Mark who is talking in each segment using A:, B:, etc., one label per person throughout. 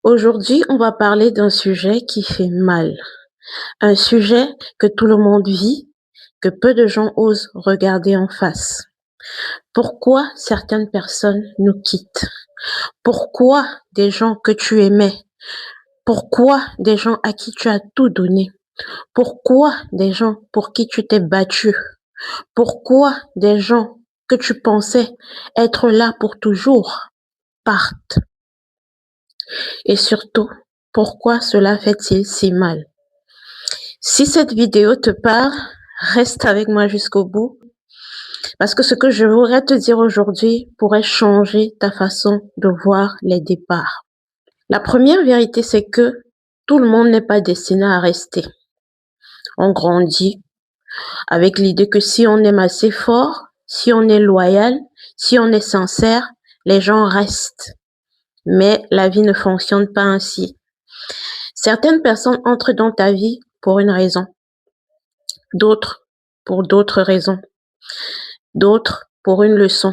A: Aujourd'hui, on va parler d'un sujet qui fait mal, un sujet que tout le monde vit, que peu de gens osent regarder en face. Pourquoi certaines personnes nous quittent? Pourquoi des gens que tu aimais? Pourquoi des gens à qui tu as tout donné? Pourquoi des gens pour qui tu t'es battu? Pourquoi des gens que tu pensais être là pour toujours partent? Et surtout, pourquoi cela fait-il si mal? Si cette vidéo te parle, reste avec moi jusqu'au bout parce que ce que je voudrais te dire aujourd'hui pourrait changer ta façon de voir les départs. La première vérité, c'est que tout le monde n'est pas destiné à rester. On grandit avec l'idée que si on aime assez fort, si on est loyal, si on est sincère, les gens restent. Mais la vie ne fonctionne pas ainsi. Certaines personnes entrent dans ta vie pour une raison, d'autres pour d'autres raisons, d'autres pour une leçon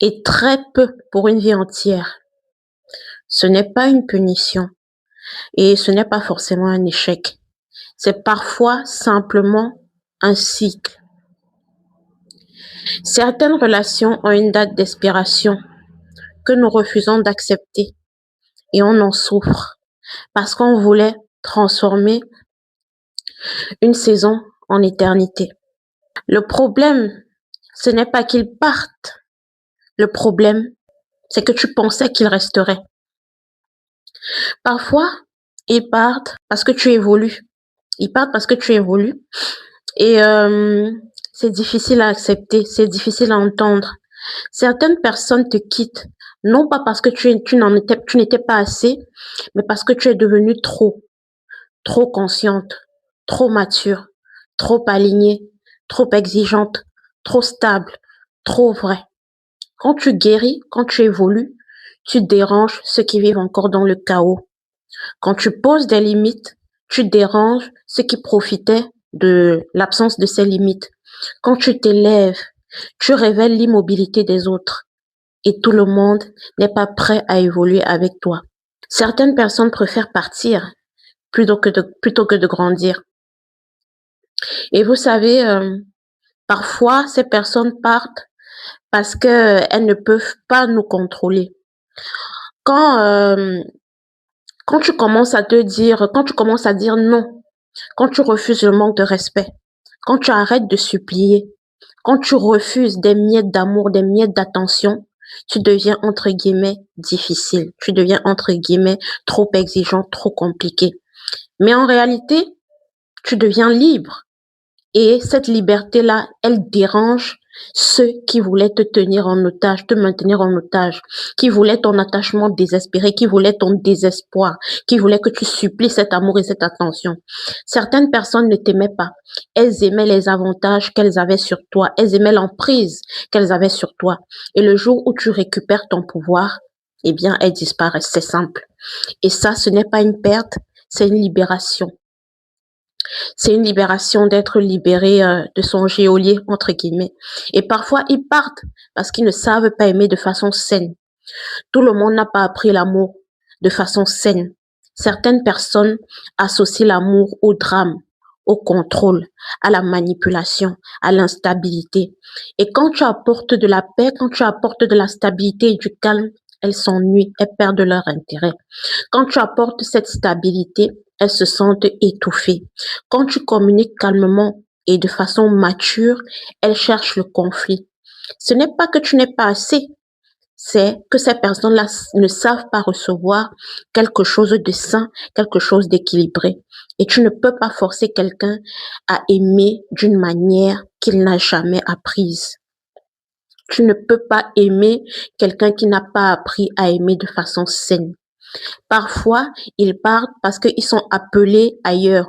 A: et très peu pour une vie entière. Ce n'est pas une punition et ce n'est pas forcément un échec. C'est parfois simplement un cycle. Certaines relations ont une date d'expiration que nous refusons d'accepter et on en souffre parce qu'on voulait transformer une saison en éternité. Le problème, ce n'est pas qu'ils partent. Le problème, c'est que tu pensais qu'ils resteraient. Parfois, ils partent parce que tu évolues. Ils partent parce que tu évolues. Et c'est difficile à accepter, c'est difficile à entendre. Certaines personnes te quittent, non pas parce que tu n'étais pas assez, mais parce que tu es devenue trop consciente, trop mature, trop alignée, trop exigeante, trop stable, trop vraie. Quand tu guéris, quand tu évolues, tu déranges ceux qui vivent encore dans le chaos. Quand tu poses des limites, tu déranges ceux qui profitaient de l'absence de ces limites. Quand tu t'élèves, tu révèles l'immobilité des autres et tout le monde n'est pas prêt à évoluer avec toi. Certaines personnes préfèrent partir plutôt que de grandir. Et vous savez, parfois, ces personnes partent parce qu'elles ne peuvent pas nous contrôler. Quand, quand tu commences à quand tu commences à dire non, quand tu refuses le manque de respect, quand tu arrêtes de supplier, quand tu refuses des miettes d'amour, des miettes d'attention, tu deviens entre guillemets difficile. Tu deviens entre guillemets trop exigeant, trop compliqué. Mais en réalité, tu deviens libre. Et cette liberté-là, elle dérange ceux qui voulaient te tenir en otage, te maintenir en otage, qui voulaient ton attachement désespéré, qui voulaient ton désespoir, qui voulaient que tu supplies cet amour et cette attention. Certaines personnes ne t'aimaient pas. Elles aimaient les avantages qu'elles avaient sur toi. Elles aimaient l'emprise qu'elles avaient sur toi. Et le jour où tu récupères ton pouvoir, eh bien, elles disparaissent. C'est simple. Et ça, ce n'est pas une perte, c'est une libération. C'est une libération d'être libéré de son geôlier, entre guillemets. Et parfois, ils partent parce qu'ils ne savent pas aimer de façon saine. Tout le monde n'a pas appris l'amour de façon saine. Certaines personnes associent l'amour au drame, au contrôle, à la manipulation, à l'instabilité. Et quand tu apportes de la paix, quand tu apportes de la stabilité et du calme, elles s'ennuient, elles perdent leur intérêt. Quand tu apportes cette stabilité, elles se sentent étouffées. Quand tu communiques calmement et de façon mature, elles cherchent le conflit. Ce n'est pas que tu n'es pas assez, c'est que ces personnes-là ne savent pas recevoir quelque chose de sain, quelque chose d'équilibré. Et tu ne peux pas forcer quelqu'un à aimer d'une manière qu'il n'a jamais apprise. Tu ne peux pas aimer quelqu'un qui n'a pas appris à aimer de façon saine. Parfois, ils partent parce qu'ils sont appelés ailleurs.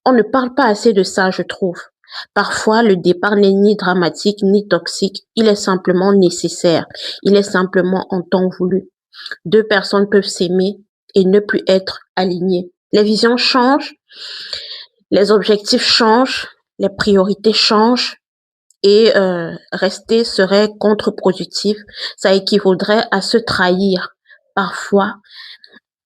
A: On ne parle pas assez de ça, je trouve. Parfois, le départ n'est ni dramatique ni toxique. Il est simplement nécessaire. Il est simplement en temps voulu. Deux personnes peuvent s'aimer et ne plus être alignées. Les visions changent, les objectifs changent, les priorités changent et rester serait contre-productif. Ça équivaudrait à se trahir parfois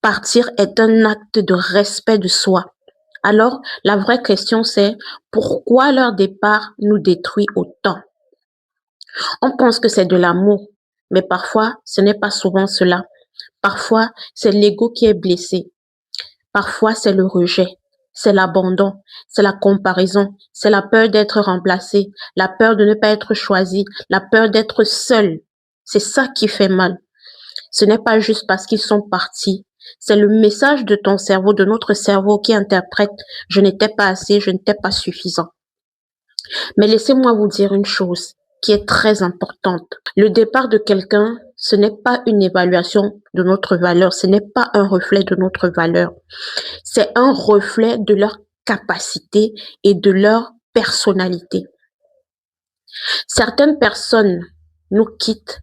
A: Partir est un acte de respect de soi. Alors, la vraie question c'est pourquoi leur départ nous détruit autant? On pense que c'est de l'amour, mais parfois, ce n'est pas souvent cela. Parfois, c'est l'ego qui est blessé. Parfois, c'est le rejet, c'est l'abandon, c'est la comparaison, c'est la peur d'être remplacé, la peur de ne pas être choisi, la peur d'être seul. C'est ça qui fait mal. Ce n'est pas juste parce qu'ils sont partis. C'est le message de ton cerveau, de notre cerveau qui interprète je n'étais pas assez, je n'étais pas suffisant. Mais laissez-moi vous dire une chose qui est très importante. Le départ de quelqu'un, ce n'est pas une évaluation de notre valeur, ce n'est pas un reflet de notre valeur. C'est un reflet de leur capacité et de leur personnalité. Certaines personnes nous quittent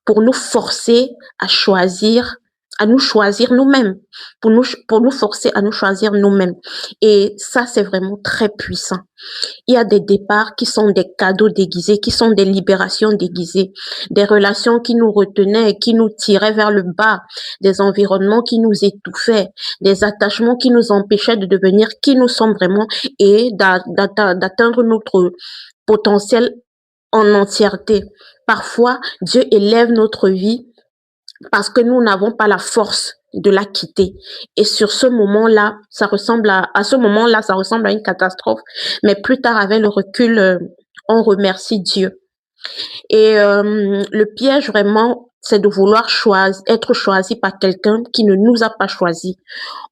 A: pour nous forcer à choisir, à nous choisir nous-mêmes, pour nous forcer à nous choisir nous-mêmes. Et ça, c'est vraiment très puissant. Il y a des départs qui sont des cadeaux déguisés, qui sont des libérations déguisées, des relations qui nous retenaient, qui nous tiraient vers le bas, des environnements qui nous étouffaient, des attachements qui nous empêchaient de devenir qui nous sommes vraiment et d'atteindre notre potentiel en entièreté. Parfois, Dieu élève notre vie parce que nous n'avons pas la force de la quitter. Et sur ce moment-là, ça ressemble à une catastrophe. Mais plus tard, avec le recul, on remercie Dieu. Et le piège vraiment, c'est de vouloir être choisi par quelqu'un qui ne nous a pas choisi.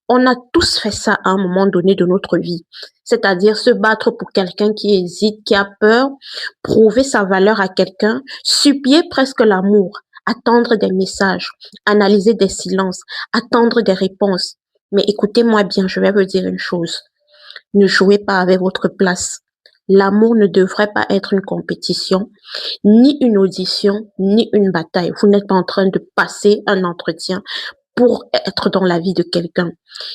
A: On a tous fait ça à un moment donné de notre vie. C'est-à-dire se battre pour quelqu'un qui hésite, qui a peur, prouver sa valeur à quelqu'un, supplier presque l'amour, attendre des messages, analyser des silences, attendre des réponses. Mais écoutez-moi bien, je vais vous dire une chose. Ne jouez pas avec votre place. L'amour ne devrait pas être une compétition, ni une audition, ni une bataille. Vous n'êtes pas en train de passer un entretien pour être dans la vie de quelqu'un.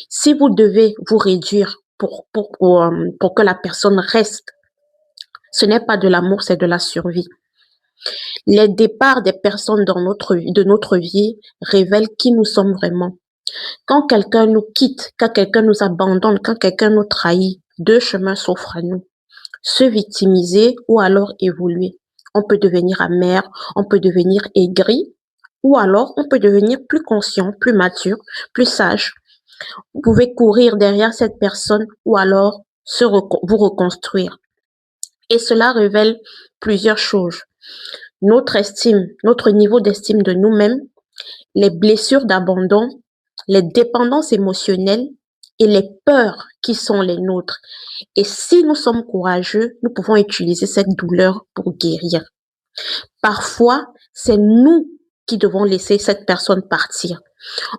A: Si vous devez vous réduire pour que la personne reste, ce n'est pas de l'amour, c'est de la survie. Les départs des personnes de notre vie révèlent qui nous sommes vraiment. Quand quelqu'un nous quitte, quand quelqu'un nous abandonne, quand quelqu'un nous trahit, deux chemins s'offrent à nous. Se victimiser ou alors évoluer. On peut devenir amer, on peut devenir aigri, ou alors on peut devenir plus conscient, plus mature, plus sage. Vous pouvez courir derrière cette personne ou alors vous reconstruire. Et cela révèle plusieurs choses. Notre estime, notre niveau d'estime de nous-mêmes, les blessures d'abandon, les dépendances émotionnelles et les peurs qui sont les nôtres. Et si nous sommes courageux, nous pouvons utiliser cette douleur pour guérir. Parfois, c'est nous qui devons laisser cette personne partir.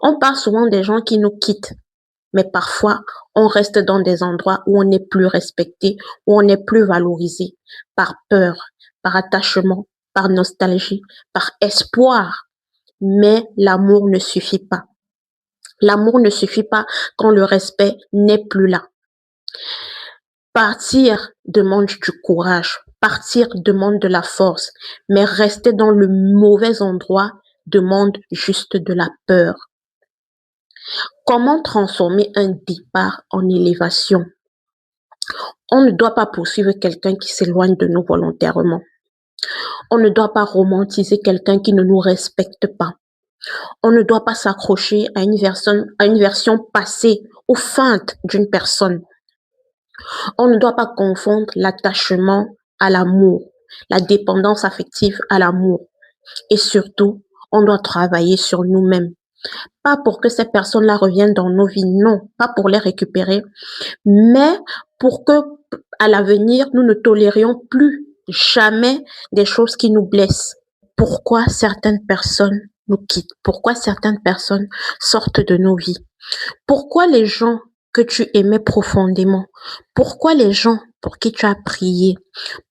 A: On parle souvent des gens qui nous quittent, mais parfois, on reste dans des endroits où on n'est plus respecté, où on n'est plus valorisé, par peur, par attachement, par nostalgie, par espoir. Mais l'amour ne suffit pas. L'amour ne suffit pas quand le respect n'est plus là. Partir demande du courage, partir demande de la force, mais rester dans le mauvais endroit demande juste de la peur. Comment transformer un départ en élévation? On ne doit pas poursuivre quelqu'un qui s'éloigne de nous volontairement. On ne doit pas romantiser quelqu'un qui ne nous respecte pas. On ne doit pas s'accrocher à une version passée ou feinte d'une personne. On ne doit pas confondre l'attachement à l'amour, la dépendance affective à l'amour. Et surtout, on doit travailler sur nous-mêmes. Pas pour que ces personnes-là reviennent dans nos vies, non, pas pour les récupérer, mais pour que, à l'avenir, nous ne tolérions plus jamais des choses qui nous blessent. Pourquoi certaines personnes nous quittent? Pourquoi certaines personnes sortent de nos vies? Pourquoi les gens que tu aimais profondément? Pourquoi les gens pour qui tu as prié?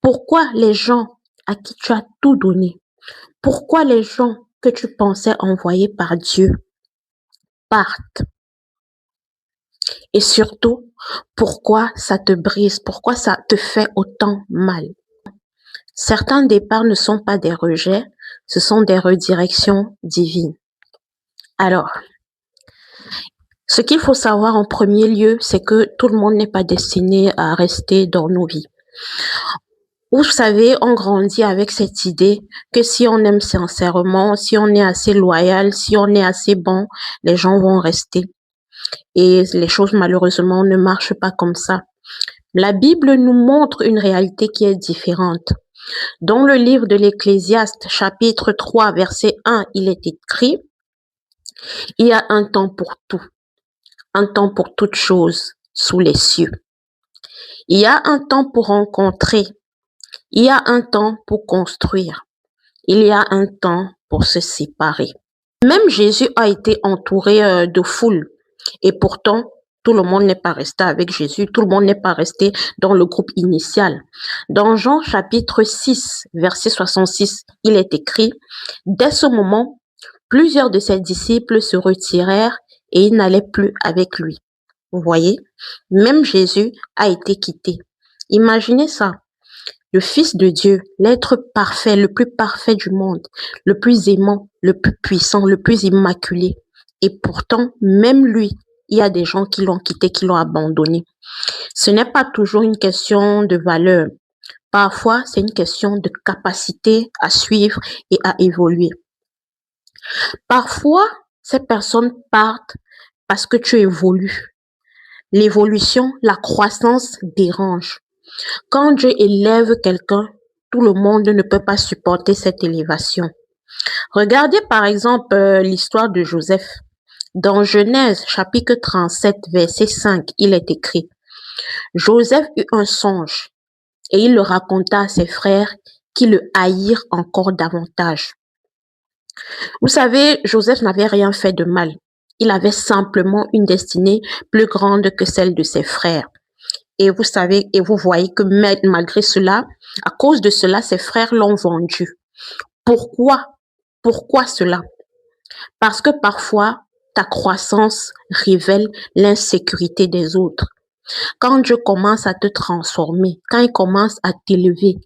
A: Pourquoi les gens à qui tu as tout donné? Pourquoi les gens que tu pensais envoyés par Dieu partent? Et surtout, pourquoi ça te brise? Pourquoi ça te fait autant mal? Certains départs ne sont pas des rejets, ce sont des redirections divines. Alors, Ce qu'il faut savoir en premier lieu, c'est que tout le monde n'est pas destiné à rester dans nos vies. Vous savez, on grandit avec cette idée que si on aime sincèrement, si on est assez loyal, si on est assez bon, les gens vont rester. Et les choses, malheureusement, ne marchent pas comme ça. La Bible nous montre une réalité qui est différente. Dans le livre de l'Ecclésiaste, chapitre 3, verset 1, il est écrit, « Il y a un temps pour tout, un temps pour toutes choses sous les cieux. Il y a un temps pour rencontrer, il y a un temps pour construire, il y a un temps pour se séparer. » Même Jésus a été entouré de foule et pourtant, tout le monde n'est pas resté avec Jésus, tout le monde n'est pas resté dans le groupe initial. Dans Jean chapitre 6, verset 66, il est écrit, « Dès ce moment, plusieurs de ses disciples se retirèrent et ils n'allaient plus avec lui. » Vous voyez, même Jésus a été quitté. Imaginez ça. Le Fils de Dieu, l'être parfait, le plus parfait du monde, le plus aimant, le plus puissant, le plus immaculé. Et pourtant, même lui, il y a des gens qui l'ont quitté, qui l'ont abandonné. Ce n'est pas toujours une question de valeur. Parfois, c'est une question de capacité à suivre et à évoluer. Parfois, ces personnes partent parce que tu évolues. L'évolution, la croissance dérange. Quand Dieu élève quelqu'un, tout le monde ne peut pas supporter cette élévation. Regardez par exemple l'histoire de Joseph. Dans Genèse chapitre 37, verset 5, il est écrit, « Joseph eut un songe et il le raconta à ses frères qui le haïrent encore davantage. » Vous savez, Joseph n'avait rien fait de mal. Il avait simplement une destinée plus grande que celle de ses frères. Et vous savez, et vous voyez que malgré cela, à cause de cela, ses frères l'ont vendu. Pourquoi? Pourquoi cela? Parce que parfois, ta croissance révèle l'insécurité des autres. Quand Dieu commence à te transformer, quand il commence à t'élever,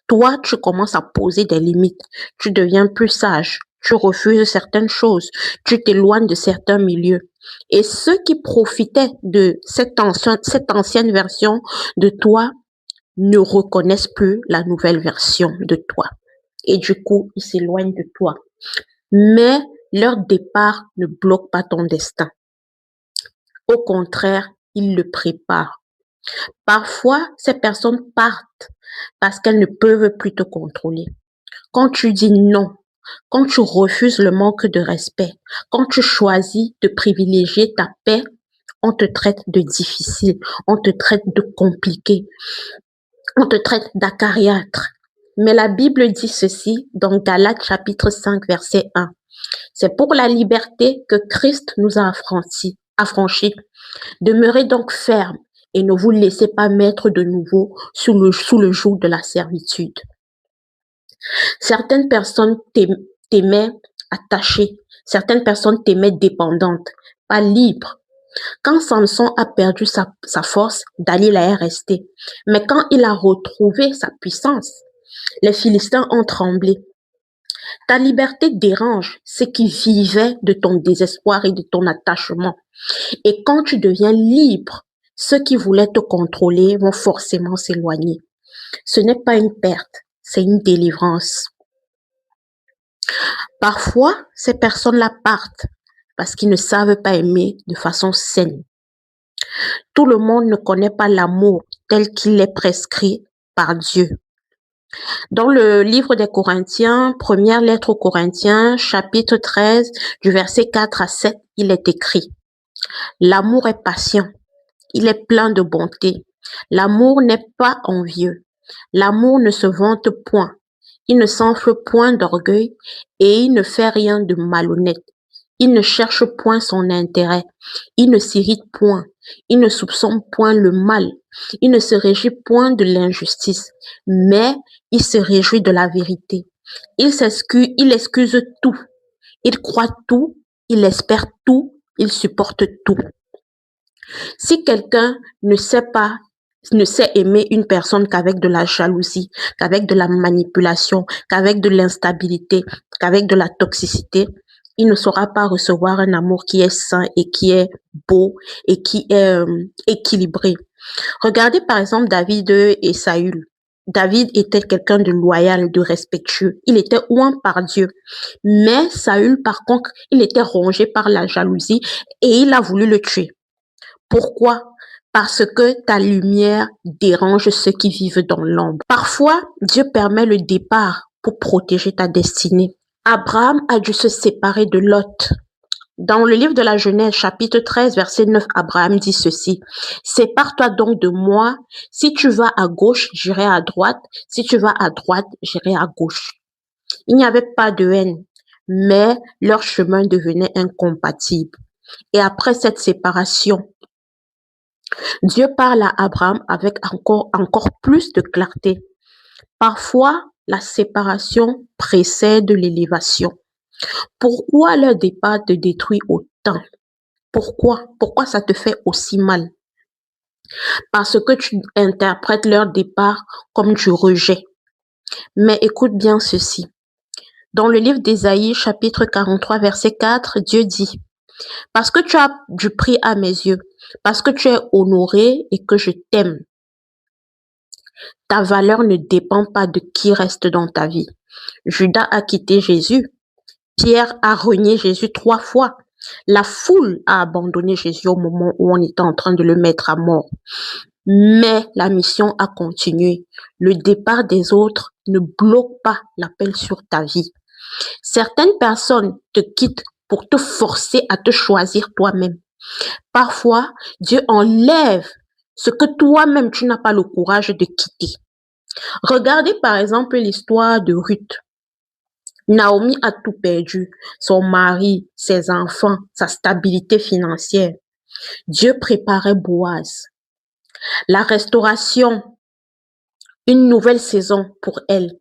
A: toi, tu commences à poser des limites. Tu deviens plus sage. Tu refuses certaines choses. Tu t'éloignes de certains milieux. Et ceux qui profitaient de cette ancienne version de toi ne reconnaissent plus la nouvelle version de toi. Et du coup, ils s'éloignent de toi. Mais leur départ ne bloque pas ton destin. Au contraire, ils le préparent. Parfois, ces personnes partent parce qu'elles ne peuvent plus te contrôler. Quand tu dis non, quand tu refuses le manque de respect, quand tu choisis de privilégier ta paix, on te traite de difficile, on te traite de compliqué, on te traite d'acariâtre. Mais la Bible dit ceci dans Galates chapitre 5, verset 1. C'est pour la liberté que Christ nous a affranchis. Demeurez donc fermes et ne vous laissez pas mettre de nouveau sous le joug de la servitude. Certaines personnes t'aimaient attachée, certaines personnes t'aimaient dépendante, pas libre. Quand Samson a perdu sa force, Dalila est restée. Mais quand il a retrouvé sa puissance, les Philistins ont tremblé. Ta liberté dérange ceux qui vivaient de ton désespoir et de ton attachement. Et quand tu deviens libre, ceux qui voulaient te contrôler vont forcément s'éloigner. Ce n'est pas une perte, c'est une délivrance. Parfois, ces personnes-là partent parce qu'ils ne savent pas aimer de façon saine. Tout le monde ne connaît pas l'amour tel qu'il est prescrit par Dieu. Dans le livre des Corinthiens, première lettre aux Corinthiens, chapitre 13, du verset 4 à 7, il est écrit « L'amour est patient, il est plein de bonté. L'amour n'est pas envieux. L'amour ne se vante point. Il ne s'enfle point d'orgueil et il ne fait rien de malhonnête. Il ne cherche point son intérêt. Il ne s'irrite point. Il ne soupçonne point le mal. Il ne se réjouit point de l'injustice, mais il se réjouit de la vérité. Il excuse tout. Il croit tout. Il espère tout. Il supporte tout. » Si quelqu'un ne sait aimer une personne qu'avec de la jalousie, qu'avec de la manipulation, qu'avec de l'instabilité, qu'avec de la toxicité, il ne saura pas recevoir un amour qui est sain et qui est beau et qui est équilibré. Regardez par exemple David et Saül. David était quelqu'un de loyal, de respectueux. Il était oint par Dieu. Mais Saül, par contre, il était rongé par la jalousie et il a voulu le tuer. Pourquoi? Parce que ta lumière dérange ceux qui vivent dans l'ombre. Parfois, Dieu permet le départ pour protéger ta destinée. Abraham a dû se séparer de Lot. Dans le livre de la Genèse, chapitre 13, verset 9, Abraham dit ceci. Sépare-toi donc de moi. Si tu vas à gauche, j'irai à droite. Si tu vas à droite, j'irai à gauche. Il n'y avait pas de haine, mais leur chemin devenait incompatible. Et après cette séparation, Dieu parle à Abraham avec encore plus de clarté. Parfois, la séparation précède l'élévation. Pourquoi leur départ te détruit autant? Pourquoi? Pourquoi ça te fait aussi mal? Parce que tu interprètes leur départ comme du rejet. Mais écoute bien ceci. Dans le livre d'Ésaïe, chapitre 43, verset 4, Dieu dit, « Parce que tu as du prix à mes yeux, parce que tu es honoré et que je t'aime, ta valeur ne dépend pas de qui reste dans ta vie. » Judas a quitté Jésus. Pierre a renié Jésus 3 fois. La foule a abandonné Jésus au moment où on était en train de le mettre à mort. Mais la mission a continué. Le départ des autres ne bloque pas l'appel sur ta vie. Certaines personnes te quittent pour te forcer à te choisir toi-même. Parfois, Dieu enlève ce que toi-même tu n'as pas le courage de quitter. Regardez par exemple l'histoire de Ruth. Naomi a tout perdu, son mari, ses enfants, sa stabilité financière. Dieu préparait Boaz. La restauration, une nouvelle saison pour elle.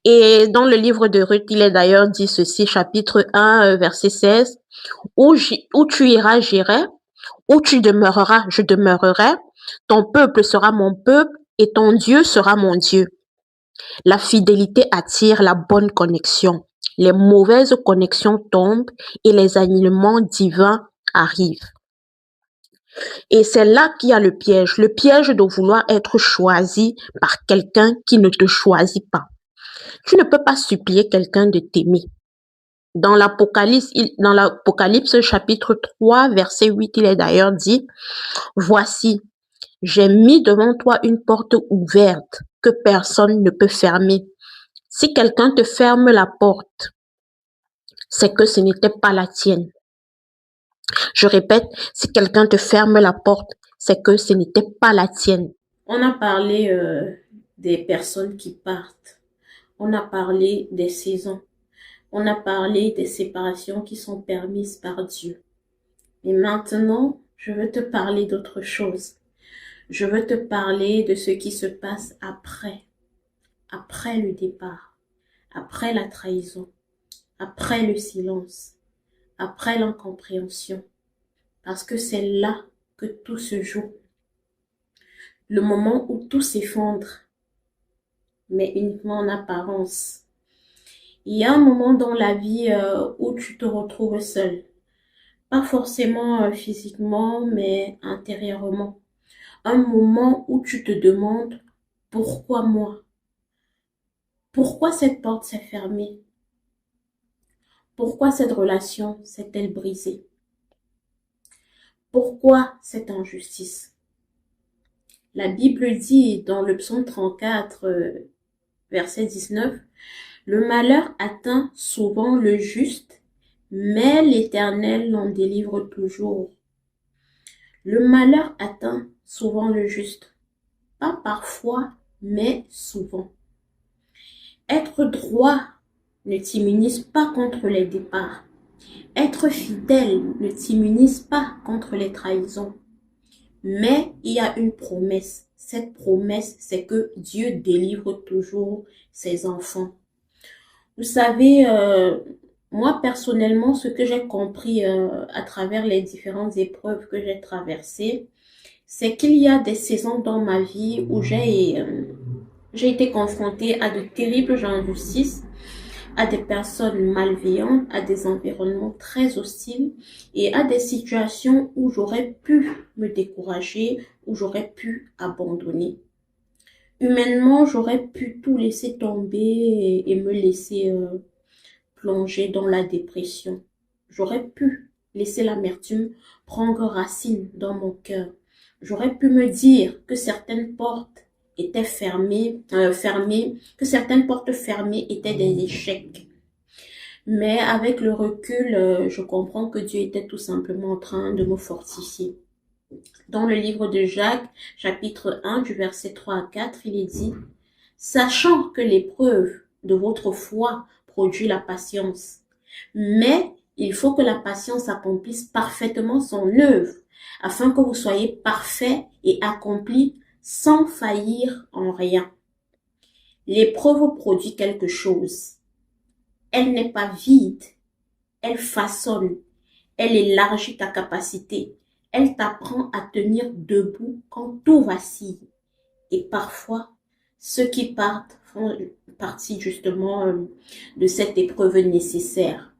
A: Et dans le livre de Ruth, il est d'ailleurs dit ceci, chapitre 1, verset 16, où tu iras, j'irai, où tu demeureras, je demeurerai, ton peuple sera mon peuple et ton Dieu sera mon Dieu. La fidélité attire la bonne connexion. Les mauvaises connexions tombent et les alignements divins arrivent. Et c'est là qu'il y a le piège de vouloir être choisi par quelqu'un qui ne te choisit pas. Tu ne peux pas supplier quelqu'un de t'aimer. Dans l'Apocalypse chapitre 3, verset 8, il est d'ailleurs dit, « Voici, j'ai mis devant toi une porte ouverte que personne ne peut fermer. Si quelqu'un te ferme la porte, c'est que ce n'était pas la tienne. » Je répète, si quelqu'un te ferme la porte, c'est que ce n'était pas la tienne.
B: On a parlé des personnes qui partent. On a parlé des saisons. On a parlé des séparations qui sont permises par Dieu. Et maintenant, je veux te parler d'autre chose. Je veux te parler de ce qui se passe après le départ, après la trahison, après le silence, après l'incompréhension. Parce que c'est là que tout se joue. Le moment où tout s'effondre, mais uniquement en apparence. Il y a un moment dans la vie où tu te retrouves seul. Pas forcément physiquement, mais intérieurement. Un moment où tu te demandes pourquoi moi? Pourquoi cette porte s'est fermée? Pourquoi cette relation s'est-elle brisée? Pourquoi cette injustice? La Bible dit dans le psaume 34, verset 19, « Le malheur atteint souvent le juste, mais l'Éternel l'en délivre toujours. » Le malheur atteint souvent le juste. Pas parfois, mais souvent. Être droit ne t'immunise pas contre les départs. Être fidèle ne t'immunise pas contre les trahisons. Mais il y a une promesse. Cette promesse, c'est que Dieu délivre toujours ses enfants. Vous savez, moi personnellement, ce que j'ai compris à travers les différentes épreuves que j'ai traversées, c'est qu'il y a des saisons dans ma vie où j'ai été confrontée à de terribles injustices, à des personnes malveillantes, à des environnements très hostiles et à des situations où j'aurais pu me décourager, où j'aurais pu abandonner. Humainement, j'aurais pu tout laisser tomber et me laisser plonger dans la dépression. J'aurais pu laisser l'amertume prendre racine dans mon cœur. J'aurais pu me dire que certaines portes étaient fermées, que certaines portes fermées étaient des échecs. Mais avec le recul, je comprends que Dieu était tout simplement en train de me fortifier. Dans le livre de Jacques, chapitre 1, du verset 3 à 4, il est dit: sachant que l'épreuve de votre foi produit la patience. Mais il faut que la patience accomplisse parfaitement son œuvre, afin que vous soyez parfaits et accomplis sans faillir en rien. L'épreuve produit quelque chose. Elle n'est pas vide, elle façonne, elle élargit ta capacité, elle t'apprend à tenir debout quand tout vacille. Et parfois, ceux qui partent font partie justement de cette épreuve nécessaire.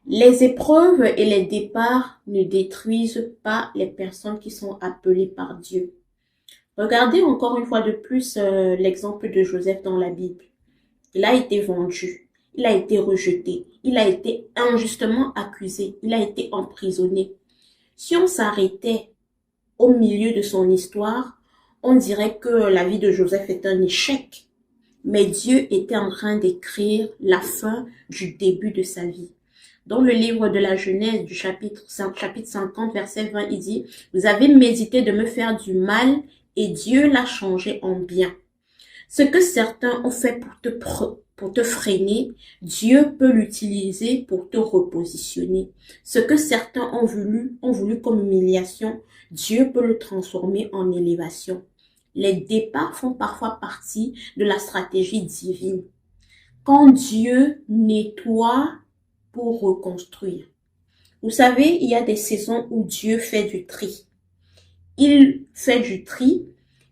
B: Les épreuves et les départs ne détruisent pas les personnes qui sont appelées par Dieu. Regardez encore une fois de plus l'exemple de Joseph dans la Bible. Il a été vendu, il a été rejeté, il a été injustement accusé, il a été emprisonné. Si on s'arrêtait au milieu de son histoire, on dirait que la vie de Joseph est un échec. Mais Dieu était en train d'écrire la fin du début de sa vie. Dans le livre de la Genèse, du chapitre 50, verset 20, il dit: vous avez médité de me faire du mal et Dieu l'a changé en bien. Ce que certains ont fait pour te freiner, Dieu peut l'utiliser pour te repositionner. Ce que certains ont voulu comme humiliation, Dieu peut le transformer en élévation. Les départs font parfois partie de la stratégie divine. Quand Dieu nettoie pour reconstruire. Vous savez, il y a des saisons où Dieu fait du tri. Il fait du tri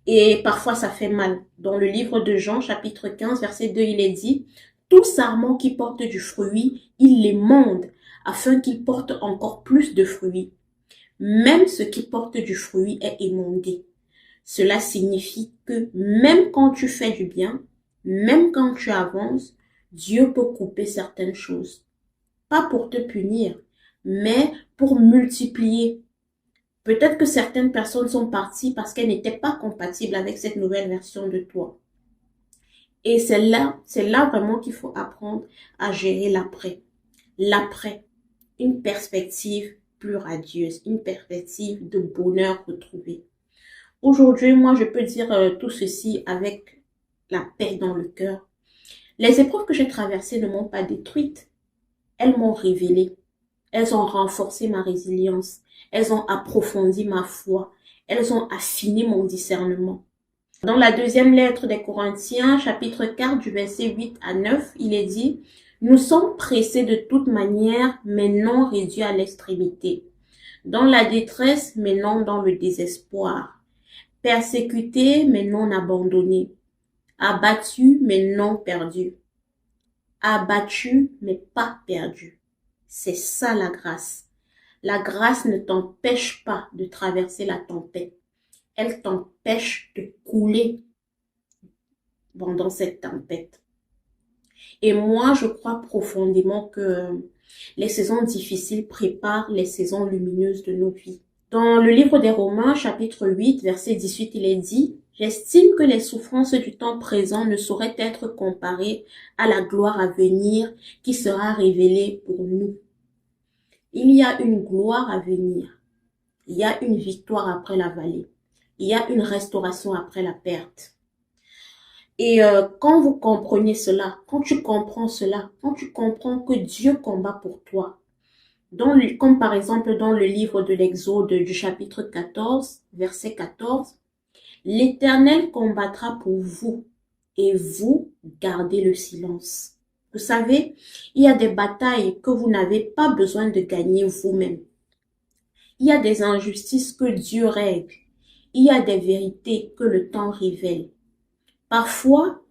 B: et parfois ça fait mal. Dans le livre de Jean, chapitre 15, verset 2, il est dit: tout sarment qui porte du fruit, il l'émonde, afin qu'il porte encore plus de fruits. Même ce qui porte du fruit est émondé. Cela signifie que même quand tu fais du bien, même quand tu avances, Dieu peut couper certaines choses. Pas pour te punir, mais pour multiplier. Peut-être que certaines personnes sont parties parce qu'elles n'étaient pas compatibles avec cette nouvelle version de toi. Et c'est là vraiment qu'il faut apprendre à gérer l'après. L'après, une perspective plus radieuse, une perspective de bonheur retrouvé. Aujourd'hui, moi, je peux dire tout ceci avec la paix dans le cœur. Les épreuves que j'ai traversées ne m'ont pas détruite. Elles m'ont révélé. Elles ont renforcé ma résilience. Elles ont approfondi ma foi. Elles ont affiné mon discernement. Dans la deuxième lettre des Corinthiens, chapitre 4, du verset 8 à 9, il est dit: nous sommes pressés de toute manière, mais non réduits à l'extrémité. Dans la détresse, mais non dans le désespoir. Persécutés, mais non abandonnés. Abattus, mais non perdus. Abattus, mais pas perdus. C'est ça la grâce. La grâce ne t'empêche pas de traverser la tempête. Elle t'empêche de couler pendant cette tempête. Et moi, je crois profondément que les saisons difficiles préparent les saisons lumineuses de nos vies. Dans le livre des Romains, chapitre 8, verset 18, il est dit: j'estime que les souffrances du temps présent ne sauraient être comparées à la gloire à venir qui sera révélée pour nous. Il y a une gloire à venir. Il y a une victoire après la vallée. Il y a une restauration après la perte. Et quand vous comprenez cela, quand tu comprends cela, quand tu comprends que Dieu combat pour toi, comme par exemple dans le livre de l'Exode du chapitre 14, verset 14, l'Éternel combattra pour vous et vous gardez le silence. Vous savez, il y a des batailles que vous n'avez pas besoin de gagner vous-même. Il y a des injustices que Dieu règle. Il y a des vérités que le temps révèle. Parfois,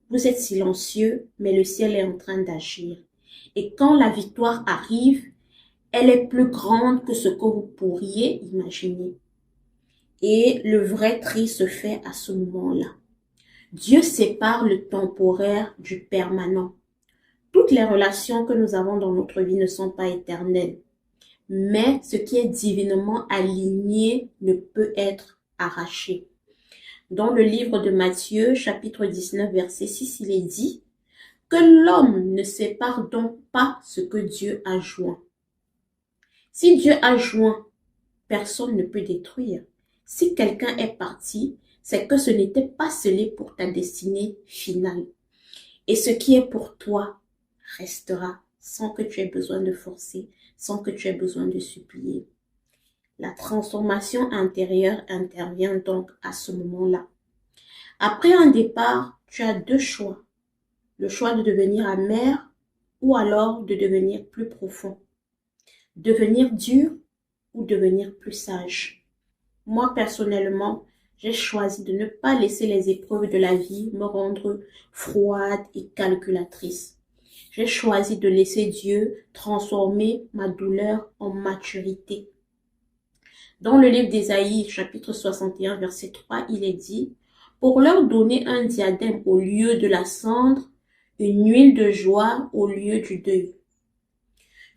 B: Vous êtes silencieux, mais le ciel est en train d'agir. Et quand la victoire arrive, elle est plus grande que ce que vous pourriez imaginer. Et le vrai tri se fait à ce moment-là. Dieu sépare le temporaire du permanent. Toutes les relations que nous avons dans notre vie ne sont pas éternelles. Mais ce qui est divinement aligné ne peut être arraché. Dans le livre de Matthieu, chapitre 19, verset 6, il est dit que l'homme ne sépare donc pas ce que Dieu a joint. Si Dieu a joint, personne ne peut détruire. Si quelqu'un est parti, c'est que ce n'était pas scellé pour ta destinée finale. Et ce qui est pour toi restera sans que tu aies besoin de forcer, sans que tu aies besoin de supplier. La transformation intérieure intervient donc à ce moment-là. Après un départ, tu as deux choix. Le choix de devenir amer ou alors de devenir plus profond. Devenir dur ou devenir plus sage. Moi, personnellement, j'ai choisi de ne pas laisser les épreuves de la vie me rendre froide et calculatrice. J'ai choisi de laisser Dieu transformer ma douleur en maturité. Dans le livre d'Ésaïe, chapitre 61, verset 3, il est dit « Pour leur donner un diadème au lieu de la cendre, une huile de joie au lieu du deuil. »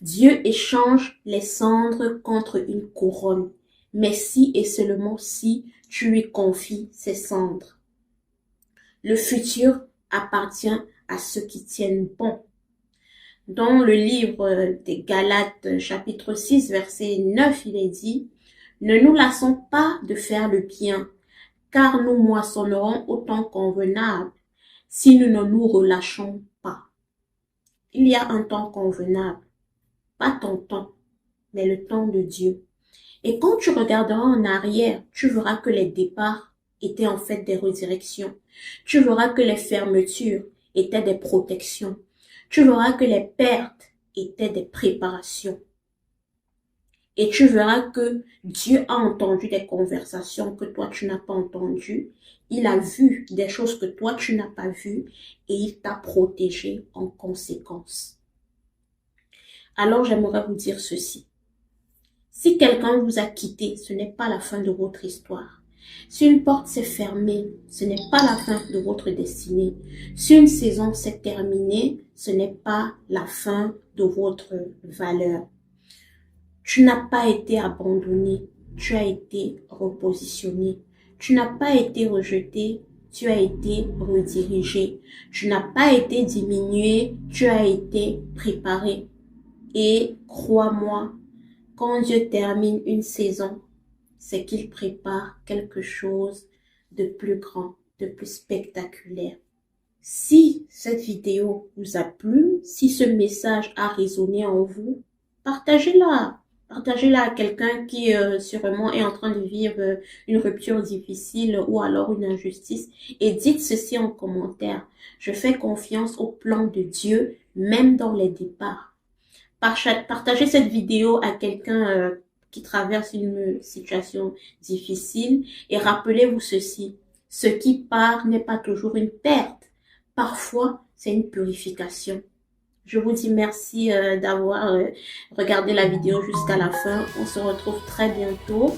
B: Dieu échange les cendres contre une couronne, mais si et seulement si tu lui confies ces cendres. Le futur appartient à ceux qui tiennent bon. Dans le livre des Galates, chapitre 6, verset 9, il est dit « Ne nous lassons pas de faire le bien, car nous moissonnerons au temps convenable, si nous ne nous relâchons pas. » Il y a un temps convenable, pas ton temps, mais le temps de Dieu. Et quand tu regarderas en arrière, tu verras que les départs étaient en fait des redirections. Tu verras que les fermetures étaient des protections. Tu verras que les pertes étaient des préparations. Et tu verras que Dieu a entendu des conversations que toi tu n'as pas entendues. Il a vu des choses que toi tu n'as pas vues et il t'a protégé en conséquence. Alors j'aimerais vous dire ceci. Si quelqu'un vous a quitté, ce n'est pas la fin de votre histoire. Si une porte s'est fermée, ce n'est pas la fin de votre destinée. Si une saison s'est terminée, ce n'est pas la fin de votre valeur. Tu n'as pas été abandonné, tu as été repositionné. Tu n'as pas été rejeté, tu as été redirigé. Tu n'as pas été diminué, tu as été préparé. Et crois-moi, quand Dieu termine une saison, c'est qu'il prépare quelque chose de plus grand, de plus spectaculaire. Si cette vidéo vous a plu, si ce message a résonné en vous, partagez-la. Partagez-la à quelqu'un qui sûrement est en train de vivre une rupture difficile ou alors une injustice. Et dites ceci en commentaire. Je fais confiance au plan de Dieu, même dans les départs. Partagez cette vidéo à quelqu'un qui traverse une situation difficile et rappelez-vous ceci. Ce qui part n'est pas toujours une perte. Parfois, c'est une purification. Je vous dis merci d'avoir regardé la vidéo jusqu'à la fin. On se retrouve très bientôt.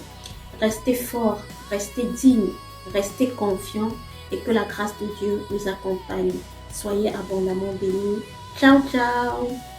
B: Restez forts, restez dignes, restez confiants et que la grâce de Dieu vous accompagne. Soyez abondamment bénis. Ciao, ciao!